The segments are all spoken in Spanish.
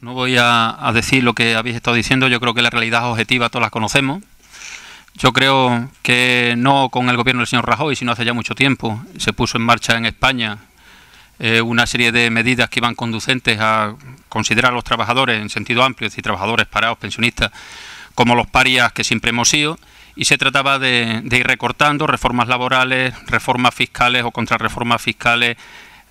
No voy a decir lo que habéis estado diciendo. Yo creo que la realidad objetiva todas las conocemos. Yo creo que no con el gobierno del señor Rajoy, sino hace ya mucho tiempo, se puso en marcha en España una serie de medidas que iban conducentes a considerar a los trabajadores en sentido amplio, es decir, trabajadores, parados, pensionistas, como los parias que siempre hemos sido, y se trataba de ir recortando reformas laborales, reformas fiscales o contrarreformas fiscales,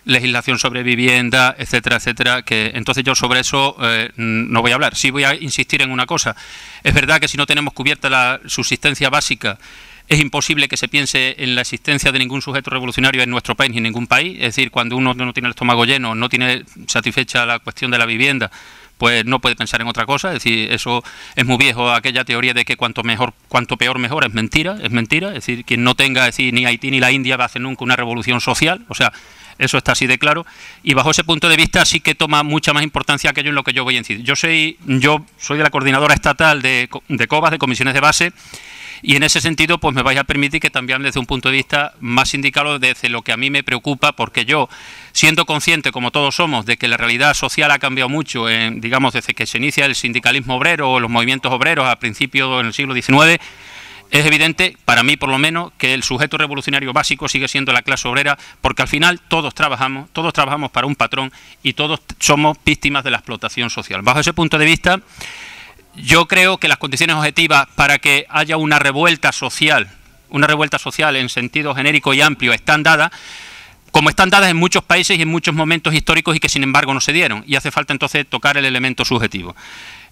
legislación sobre vivienda, etcétera, etcétera, que entonces yo sobre eso no voy a hablar. Sí voy a insistir en una cosa. Es verdad que si no tenemos cubierta la subsistencia básica, es imposible que se piense en la existencia de ningún sujeto revolucionario en nuestro país ni en ningún país. Es decir, cuando uno no tiene el estómago lleno, no tiene satisfecha la cuestión de la vivienda, pues no puede pensar en otra cosa. Es decir, eso es muy viejo, aquella teoría de que cuanto peor mejor, es mentira, es mentira. Es decir, quien no tenga, es decir, ni Haití ni la India va a hacer nunca una revolución social, o sea, eso está así de claro, y bajo ese punto de vista sí que toma mucha más importancia aquello en lo que yo voy a incidir. Yo soy de la coordinadora estatal de COBAS, de comisiones de base, y en ese sentido pues me vais a permitir que también desde un punto de vista más sindical, desde lo que a mí me preocupa, porque yo, siendo consciente, como todos somos, de que la realidad social ha cambiado mucho, digamos, desde que se inicia el sindicalismo obrero o los movimientos obreros a principios del siglo XIX, es evidente, para mí por lo menos, que el sujeto revolucionario básico sigue siendo la clase obrera, porque al final todos trabajamos para un patrón y todos somos víctimas de la explotación social. Bajo ese punto de vista, yo creo que las condiciones objetivas para que haya una revuelta social en sentido genérico y amplio están dadas, como están dadas en muchos países y en muchos momentos históricos y que sin embargo no se dieron, y hace falta entonces tocar el elemento subjetivo.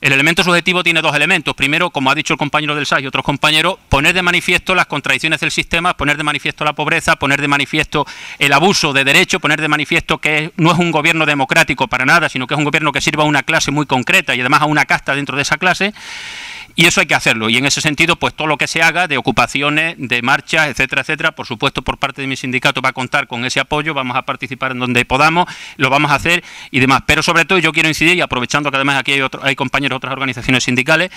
El elemento subjetivo tiene dos elementos. Primero, como ha dicho el compañero del SAS y otros compañeros, poner de manifiesto las contradicciones del sistema, poner de manifiesto la pobreza, poner de manifiesto el abuso de derechos, poner de manifiesto que no es un gobierno democrático para nada, sino que es un gobierno que sirva a una clase muy concreta y además a una casta dentro de esa clase. Y eso hay que hacerlo, y en ese sentido, pues todo lo que se haga de ocupaciones, de marchas, etcétera, etcétera, por supuesto por parte de mi sindicato va a contar con ese apoyo, vamos a participar en donde podamos, lo vamos a hacer y demás. Pero sobre todo yo quiero incidir, y aprovechando que además aquí hay compañeros de otras organizaciones sindicales,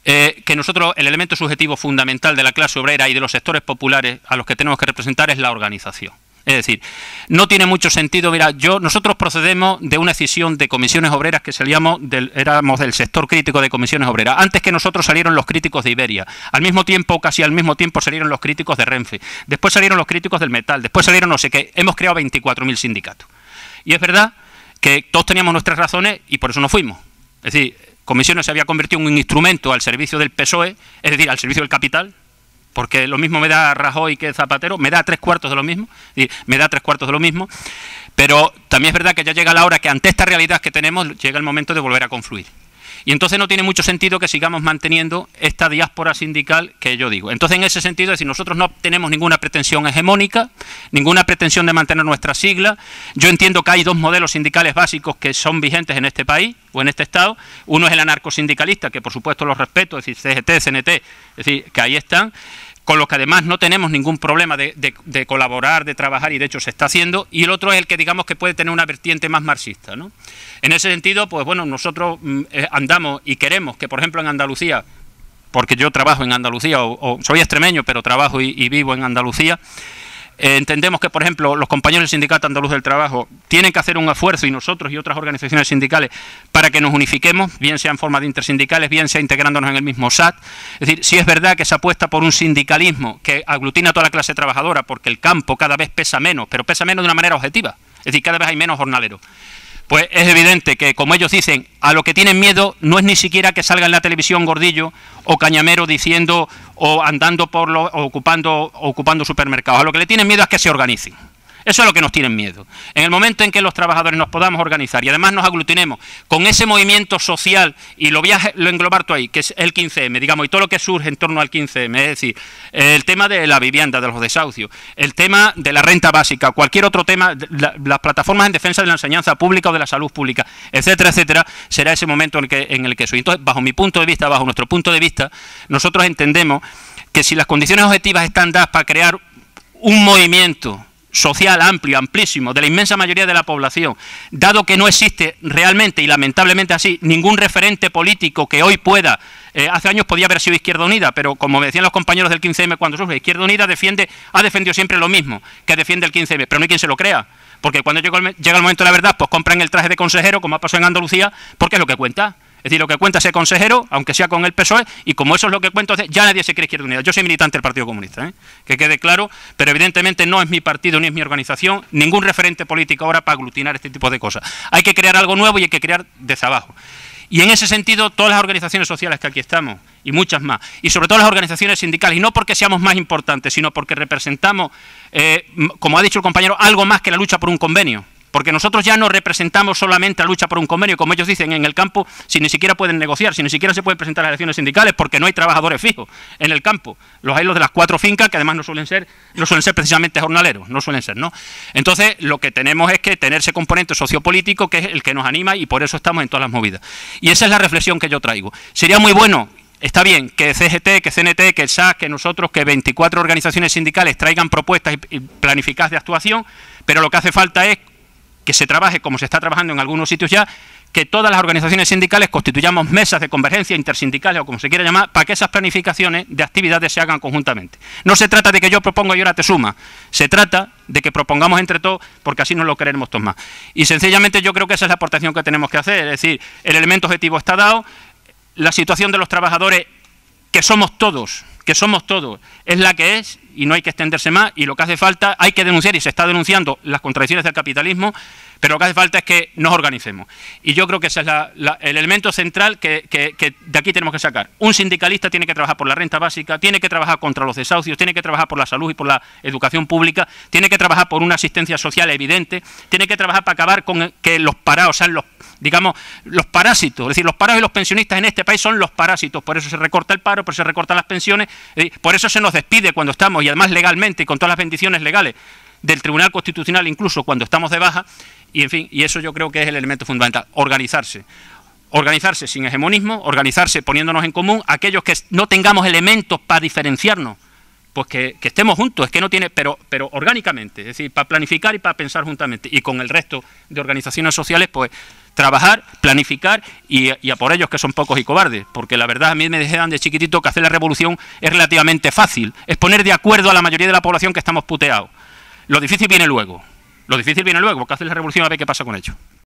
que nosotros el elemento subjetivo fundamental de la clase obrera y de los sectores populares a los que tenemos que representar es la organización. Es decir, no tiene mucho sentido. Mira, nosotros procedemos de una escisión de comisiones obreras que éramos del sector crítico de comisiones obreras. Antes que nosotros salieron los críticos de Iberia, casi al mismo tiempo salieron los críticos de Renfe, después salieron los críticos del metal, después salieron no sé qué. Hemos creado 24.000 sindicatos. Y es verdad que todos teníamos nuestras razones y por eso no fuimos. Es decir, comisiones se había convertido en un instrumento al servicio del PSOE, es decir, al servicio del capital, porque lo mismo me da Rajoy que Zapatero, me da 3/4 de lo mismo, pero también es verdad que ya llega la hora que ante esta realidad que tenemos, llega el momento de volver a confluir. Y entonces no tiene mucho sentido que sigamos manteniendo esta diáspora sindical que yo digo. Entonces, en ese sentido, es decir, nosotros no tenemos ninguna pretensión hegemónica, ninguna pretensión de mantener nuestra sigla. Yo entiendo que hay dos modelos sindicales básicos que son vigentes en este país o en este Estado. Uno es el anarcosindicalista, que por supuesto los respeto, es decir, CGT, CNT, es decir, que ahí están, con los que además no tenemos ningún problema de colaborar, de trabajar, y de hecho se está haciendo, y el otro es el que digamos que puede tener una vertiente más marxista, ¿no? En ese sentido, pues bueno, nosotros andamos y queremos que, por ejemplo, en Andalucía, porque yo trabajo en Andalucía, o soy extremeño, pero trabajo y vivo en Andalucía, entendemos que, por ejemplo, los compañeros del Sindicato Andaluz del Trabajo tienen que hacer un esfuerzo, y nosotros y otras organizaciones sindicales, para que nos unifiquemos, bien sea en forma de intersindicales, bien sea integrándonos en el mismo SAT. Es decir, sí es verdad que se apuesta por un sindicalismo que aglutina a toda la clase trabajadora, porque el campo cada vez pesa menos, pero pesa menos de una manera objetiva. Es decir, cada vez hay menos jornaleros. Pues es evidente que, como ellos dicen, a lo que tienen miedo no es ni siquiera que salga en la televisión Gordillo o Cañamero diciendo o andando o ocupando supermercados. A lo que le tienen miedo es que se organicen. Eso es lo que nos tienen miedo. En el momento en que los trabajadores nos podamos organizar y además nos aglutinemos con ese movimiento social, y lo voy a englobar todo ahí, que es el 15M, digamos, y todo lo que surge en torno al 15M, es decir, el tema de la vivienda, de los desahucios, el tema de la renta básica, cualquier otro tema, las plataformas en defensa de la enseñanza pública o de la salud pública, etcétera, etcétera, será ese momento en el que soy. Entonces, bajo mi punto de vista, bajo nuestro punto de vista, nosotros entendemos que si las condiciones objetivas están dadas para crear un movimiento social amplio, amplísimo, de la inmensa mayoría de la población, dado que no existe realmente, y lamentablemente así, ningún referente político que hoy pueda Hace años podía haber sido Izquierda Unida, pero como me decían los compañeros del 15M cuando sufre, Izquierda Unida ha defendido siempre lo mismo que defiende el 15M, pero no hay quien se lo crea. Porque cuando llega el momento de la verdad, pues compran el traje de consejero, como ha pasado en Andalucía, porque es lo que cuenta. Es decir, lo que cuenta es ser consejero, aunque sea con el PSOE, y como eso es lo que cuenta, ya nadie se cree Izquierda Unida. Yo soy militante del Partido Comunista, que quede claro, pero evidentemente no es mi partido ni es mi organización, ningún referente político ahora para aglutinar este tipo de cosas. Hay que crear algo nuevo y hay que crear desde abajo. Y en ese sentido, todas las organizaciones sociales que aquí estamos, y muchas más, y sobre todo las organizaciones sindicales, y no porque seamos más importantes, sino porque representamos, como ha dicho el compañero, algo más que la lucha por un convenio. Porque nosotros ya no representamos solamente la lucha por un convenio, como ellos dicen en el campo, si ni siquiera pueden negociar, si ni siquiera se pueden presentar a las elecciones sindicales, porque no hay trabajadores fijos en el campo. Los hay los de las 4 fincas, que además no suelen ser precisamente jornaleros, no suelen ser, ¿no? Entonces, lo que tenemos es que tener ese componente sociopolítico, que es el que nos anima, y por eso estamos en todas las movidas. Y esa es la reflexión que yo traigo. Sería muy bueno. Está bien que CGT, que CNT, que el SAS, que nosotros, que 24 organizaciones sindicales traigan propuestas y planificadas de actuación, pero lo que hace falta es que se trabaje, como se está trabajando en algunos sitios ya, que todas las organizaciones sindicales constituyamos mesas de convergencia intersindicales o como se quiera llamar, para que esas planificaciones de actividades se hagan conjuntamente. No se trata de que yo propongo y ahora te suma, se trata de que propongamos entre todos, porque así nos lo queremos todos más. Y sencillamente yo creo que esa es la aportación que tenemos que hacer, es decir, el elemento objetivo está dado, la situación de los trabajadores, que somos todos, es la que es y no hay que extenderse más, y lo que hace falta, hay que denunciar, y se está denunciando las contradicciones del capitalismo, pero lo que hace falta es que nos organicemos. Y yo creo que ese es el elemento central que de aquí tenemos que sacar. Un sindicalista tiene que trabajar por la renta básica, tiene que trabajar contra los desahucios, tiene que trabajar por la salud y por la educación pública, tiene que trabajar por una asistencia social evidente, tiene que trabajar para acabar con que los parados sean los parásitos. Es decir, los parados y los pensionistas en este país son los parásitos, por eso se recorta el paro, por eso se recortan las pensiones, por eso se nos despide cuando estamos, y además legalmente y con todas las bendiciones legales del Tribunal Constitucional, incluso cuando estamos de baja, y en fin, y eso yo creo que es el elemento fundamental, organizarse sin hegemonismo, organizarse poniéndonos en común, aquellos que no tengamos elementos para diferenciarnos, pues que estemos juntos, es que no tiene, pero orgánicamente, es decir, para planificar y para pensar juntamente, y con el resto de organizaciones sociales, pues trabajar, planificar y a por ellos, que son pocos y cobardes, porque la verdad a mí me dijeron de chiquitito que hacer la revolución es relativamente fácil, es poner de acuerdo a la mayoría de la población que estamos puteados. Lo difícil viene luego, porque hacer la revolución a ver qué pasa con ello.